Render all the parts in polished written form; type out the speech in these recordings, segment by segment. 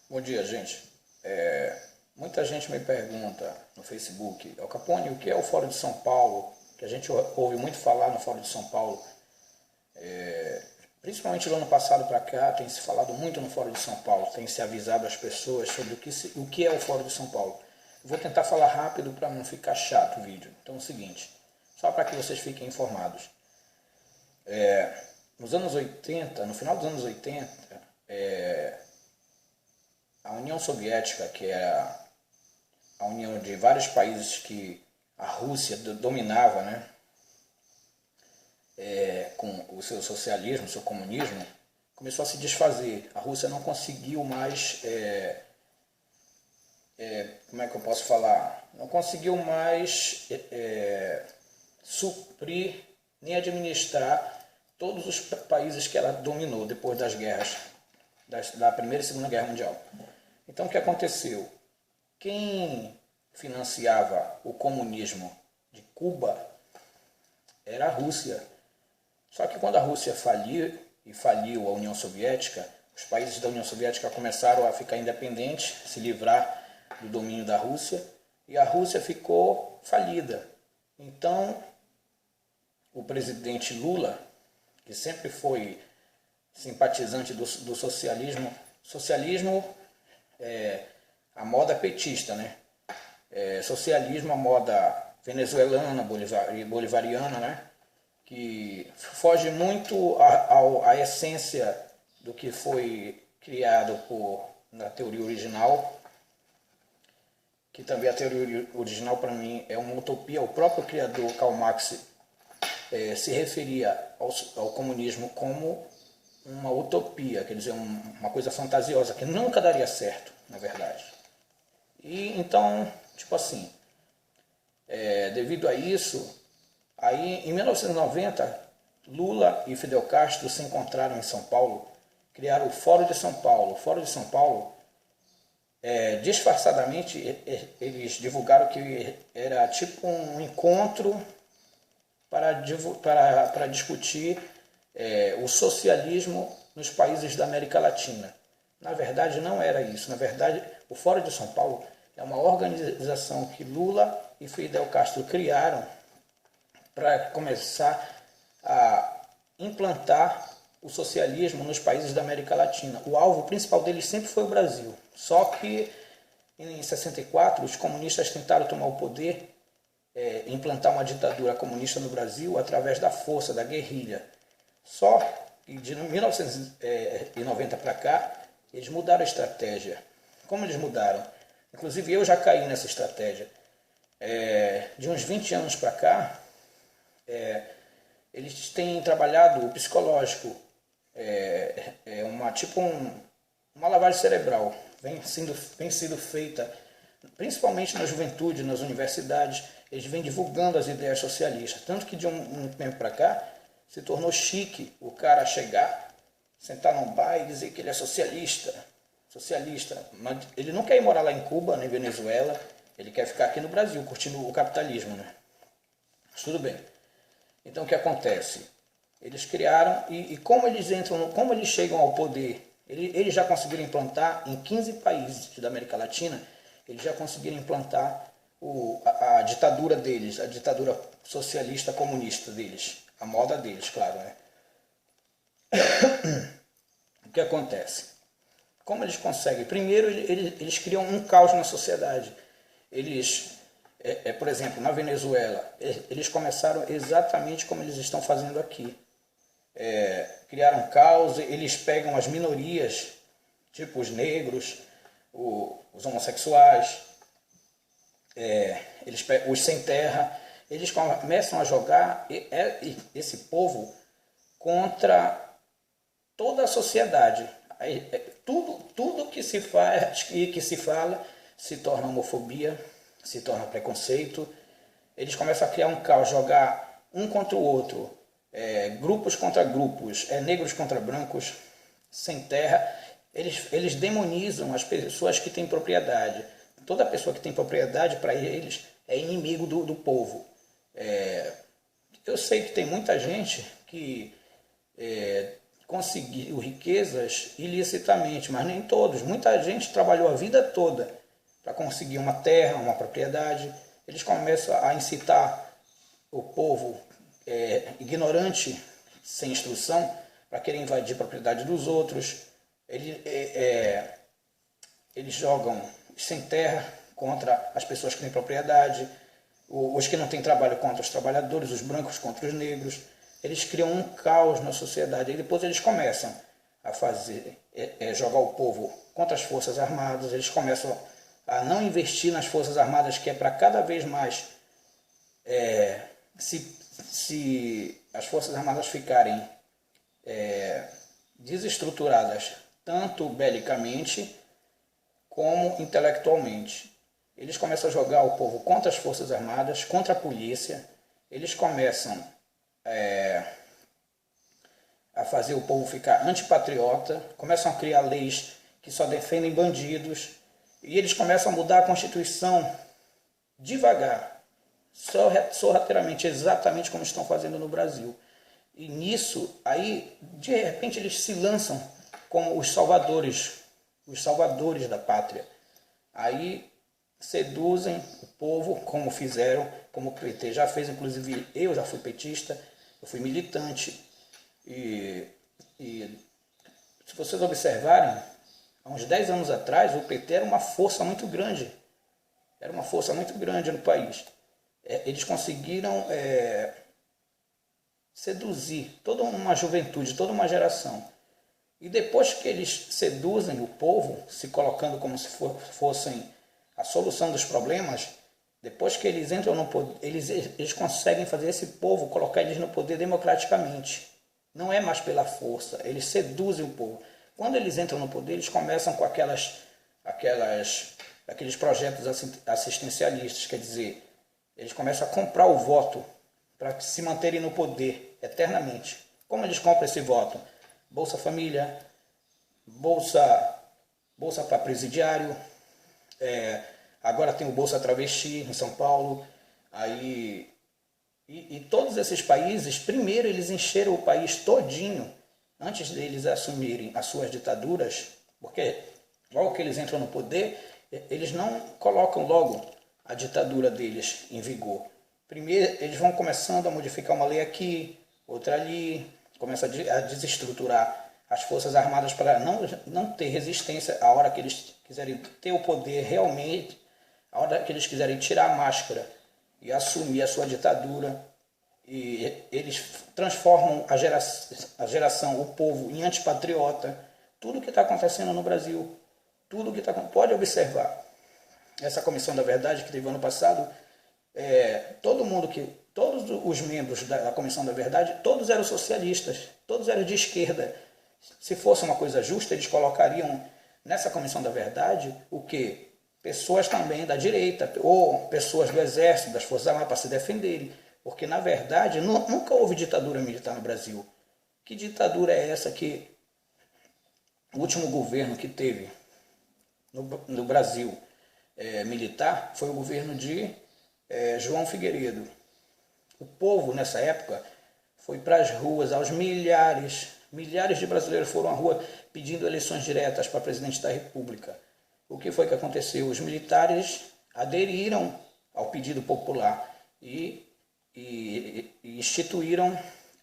Bom dia, gente. Muita gente me pergunta no Facebook, Al Capone, o que é o Fórum de São Paulo? Que a gente ouve muito falar no Fórum de São Paulo. Principalmente do ano passado para cá, tem se falado muito no Fórum de São Paulo, tem se avisado as pessoas sobre o que é o Fórum de São Paulo. Vou tentar falar rápido para não ficar chato o vídeo. Então é o seguinte, só para que vocês fiquem informados. Nos anos 80, no final dos anos 80, a União Soviética, que era a união de vários países que a Rússia dominava, né, com o seu socialismo, o seu comunismo, começou a se desfazer. A Rússia não conseguiu mais, como é que eu posso falar? Não conseguiu mais suprir nem administrar todos os países que ela dominou depois das guerras, da Primeira e Segunda Guerra Mundial. Então o que aconteceu? Quem financiava o comunismo de Cuba era a Rússia. Só que quando a Rússia faliu e faliu a União Soviética, os países da União Soviética começaram a ficar independentes, se livrar do domínio da Rússia, e a Rússia ficou falida. Então, o presidente Lula, que sempre foi simpatizante do socialismo, a moda petista, né? Socialismo, a moda venezuelana, bolivariana, né? Que foge muito à essência do que foi criado na teoria original, que também a teoria original para mim é uma utopia. O próprio criador Karl Marx se referia ao comunismo como uma utopia, quer dizer, uma coisa fantasiosa, que nunca daria certo, na verdade. E então, tipo assim, devido a isso, aí em 1990, Lula e Fidel Castro se encontraram em São Paulo, criaram o Fórum de São Paulo. O Fórum de São Paulo, disfarçadamente, eles divulgaram que era tipo um encontro para discutir o socialismo nos países da América Latina. Na verdade, não era isso. Na verdade, o Fórum de São Paulo é uma organização que Lula e Fidel Castro criaram para começar a implantar o socialismo nos países da América Latina. O alvo principal deles sempre foi o Brasil. Só que em 64 os comunistas tentaram tomar o poder, implantar uma ditadura comunista no Brasil através da força, da guerrilha. Só que de 1990 para cá, eles mudaram a estratégia. Como eles mudaram? Inclusive eu já caí nessa estratégia. De uns 20 anos para cá, eles têm trabalhado o psicológico, uma lavagem cerebral, vem sendo feita, principalmente na juventude, nas universidades. Eles vêm divulgando as ideias socialistas, tanto que de um tempo para cá se tornou chique o cara chegar, sentar num bar e dizer que ele é socialista, mas ele não quer ir morar lá em Cuba, nem Venezuela, ele quer ficar aqui no Brasil, curtindo o capitalismo, né? Mas tudo bem. Então o que acontece? Eles criaram, e como eles chegam ao poder, eles já conseguiram implantar em 15 países da América Latina, eles já conseguiram implantar a ditadura deles, a ditadura socialista comunista deles, a moda deles, claro, né? O que acontece? Como eles conseguem? Primeiro, eles criam um caos na sociedade. Eles, por exemplo, na Venezuela, eles começaram exatamente como eles estão fazendo aqui. Criaram caos, eles pegam as minorias, tipo os negros, os homossexuais, eles pegam os sem terra, eles começam a jogar esse povo contra toda a sociedade. Tudo que se faz e que se fala se torna homofobia, se torna preconceito. Eles começam a criar um caos, jogar um contra o outro, grupos contra grupos, negros contra brancos, sem terra. Eles demonizam as pessoas que têm propriedade. Toda pessoa que tem propriedade, para eles, é inimigo do povo. Eu sei que tem muita gente que conseguiu riquezas ilicitamente, mas nem todos. Muita gente trabalhou a vida toda para conseguir uma terra, uma propriedade. Eles começam a incitar o povo ignorante, sem instrução, para querer invadir a propriedade dos outros. Eles jogam sem terra contra as pessoas que têm propriedade, os que não têm trabalho contra os trabalhadores, os brancos contra os negros. Eles criam um caos na sociedade e depois eles começam a jogar o povo contra as forças armadas. Eles começam a não investir nas forças armadas, que é para cada vez mais, se as forças armadas ficarem desestruturadas, tanto belicamente como intelectualmente. Eles começam a jogar o povo contra as forças armadas, contra a polícia. Eles começam a fazer o povo ficar antipatriota, começam a criar leis que só defendem bandidos, e eles começam a mudar a Constituição devagar, sorrateiramente, exatamente como estão fazendo no Brasil. E nisso, aí, de repente, eles se lançam como os salvadores da pátria. Aí seduzem o povo, como fizeram, como o PT já fez. Inclusive eu já fui petista, eu fui militante, e se vocês observarem, há uns 10 anos atrás o PT era uma força muito grande, no país. Eles conseguiram seduzir toda uma juventude, toda uma geração. E depois que eles seduzem o povo, se colocando como se fossem a solução dos problemas, depois que eles entram no poder, eles conseguem fazer esse povo, colocar eles no poder democraticamente. Não é mais pela força, eles seduzem o povo. Quando eles entram no poder, eles começam com aqueles projetos assistencialistas, quer dizer, eles começam a comprar o voto para se manterem no poder eternamente. Como eles compram esse voto? Bolsa Família, Bolsa para presidiário, agora tem o Bolsa Travesti em São Paulo. Aí, e todos esses países, primeiro eles encheram o país todinho, antes deles assumirem as suas ditaduras, porque logo que eles entram no poder, eles não colocam logo a ditadura deles em vigor. Primeiro eles vão começando a modificar uma lei aqui, outra ali, começa a desestruturar as forças armadas para não ter resistência a hora que eles quiserem ter o poder realmente, a hora que eles quiserem tirar a máscara e assumir a sua ditadura. E eles transformam a geração, o povo, em antipatriota. Tudo que está acontecendo no Brasil, pode observar. Essa Comissão da Verdade que teve ano passado, todos os membros da Comissão da Verdade, todos eram socialistas, todos eram de esquerda. Se fosse uma coisa justa, eles colocariam nessa Comissão da Verdade o quê? Pessoas também da direita, ou pessoas do Exército, das Forças Armadas, para se defenderem. Porque, na verdade, nunca houve ditadura militar no Brasil. Que ditadura é essa que o último governo que teve no Brasil militar foi o governo de João Figueiredo? O povo, nessa época, foi para as ruas, aos milhares de brasileiros foram à rua pedindo eleições diretas para presidente da República. O que foi que aconteceu? Os militares aderiram ao pedido popular e instituíram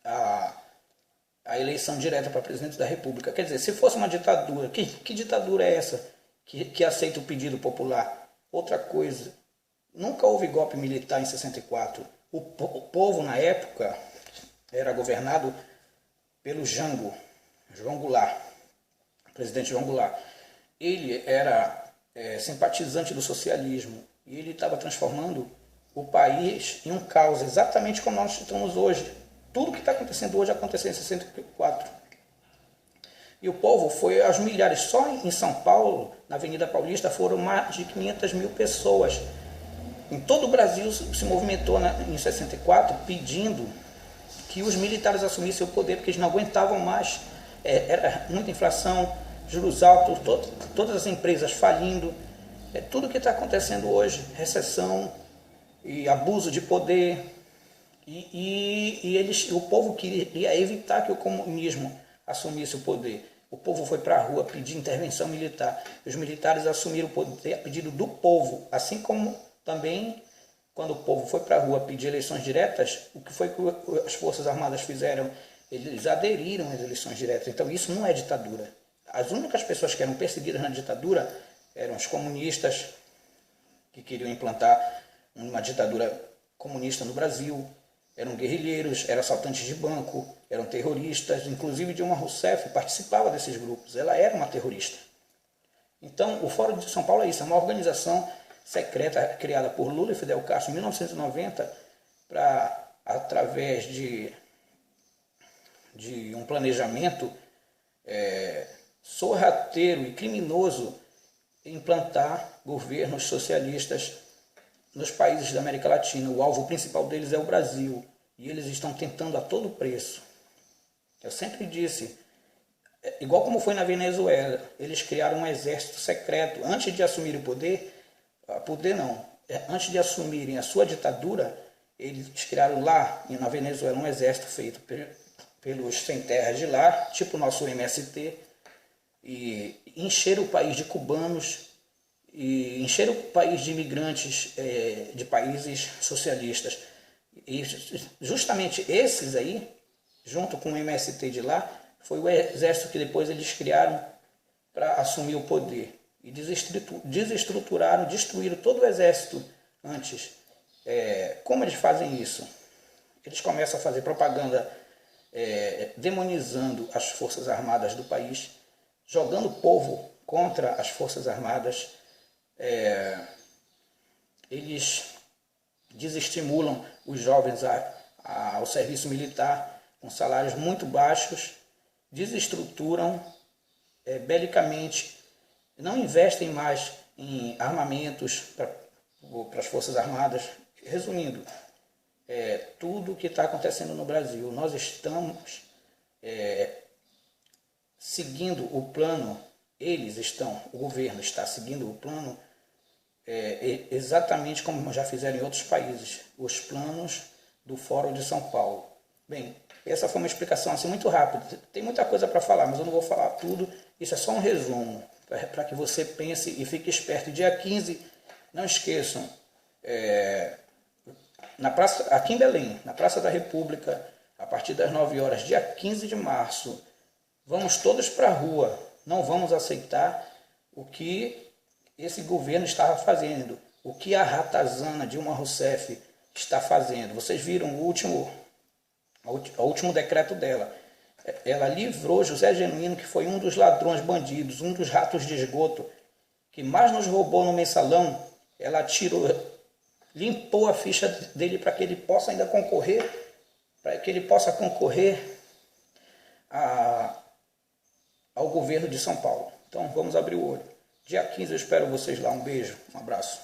a eleição direta para presidente da República. Quer dizer, se fosse uma ditadura, que ditadura é essa que aceita o pedido popular? Outra coisa, nunca houve golpe militar em 64. O povo, na época, era governado pelo João Goulart, presidente João Goulart. Ele era simpatizante do socialismo e ele estava transformando o país em um caos, exatamente como nós estamos hoje. Tudo que está acontecendo hoje aconteceu em 64. E o povo foi aos milhares. Só em São Paulo, na Avenida Paulista, foram mais de 500 mil pessoas. Em todo o Brasil se movimentou em 64 pedindo que os militares assumissem o poder, porque eles não aguentavam mais. Era muita inflação, juros altos, todas as empresas falindo. Tudo que está acontecendo hoje, recessão e abuso de poder. O povo queria evitar que o comunismo assumisse o poder. O povo foi para a rua pedir intervenção militar. Os militares assumiram o poder a pedido do povo, assim como também quando o povo foi para a rua pedir eleições diretas, o que foi que as Forças Armadas fizeram? Eles aderiram às eleições diretas. Então isso não é ditadura. As únicas pessoas que eram perseguidas na ditadura eram os comunistas, que queriam implantar uma ditadura comunista no Brasil, eram guerrilheiros, eram assaltantes de banco, eram terroristas, inclusive Dilma Rousseff participava desses grupos, ela era uma terrorista. Então, o Fórum de São Paulo é isso, é uma organização secreta criada por Lula e Fidel Castro em 1990 para, através de um planejamento sorrateiro e criminoso, implantar governos socialistas nos países da América Latina. O alvo principal deles é o Brasil, e eles estão tentando a todo preço. Eu sempre disse, igual como foi na Venezuela, eles criaram um exército secreto. Antes de assumir o poder, antes de assumirem a sua ditadura, eles criaram lá na Venezuela um exército feito pelos sem terras de lá, tipo o nosso MST, e encheram o país de cubanos, e encheram o país de imigrantes de países socialistas. E justamente esses aí, junto com o MST de lá, foi o exército que depois eles criaram para assumir o poder. E desestruturaram, destruíram todo o exército antes. Como eles fazem isso? Eles começam a fazer propaganda demonizando as Forças Armadas do país, jogando o povo contra as Forças Armadas. Eles desestimulam os jovens ao serviço militar com salários muito baixos, desestruturam belicamente, não investem mais em armamentos para as Forças Armadas. Resumindo, tudo o que está acontecendo no Brasil, nós estamos seguindo o plano, o governo está seguindo o plano exatamente como já fizeram em outros países, os planos do Fórum de São Paulo. Bem, essa foi uma explicação assim muito rápida, tem muita coisa para falar, mas eu não vou falar tudo, isso é só um resumo, para que você pense e fique esperto. Dia 15, não esqueçam, aqui em Belém, na Praça da República, a partir das 9 horas, dia 15 de março, vamos todos para a rua, não vamos aceitar o que esse governo estava fazendo, o que a ratazana Dilma Rousseff está fazendo. Vocês viram o último decreto dela. Ela livrou José Genuíno, que foi um dos ladrões bandidos, um dos ratos de esgoto, que mais nos roubou no mensalão. Ela limpou a ficha dele para que ele possa ainda concorrer, ao governo de São Paulo. Então vamos abrir o olho. Dia 15 eu espero vocês lá. Um beijo, um abraço.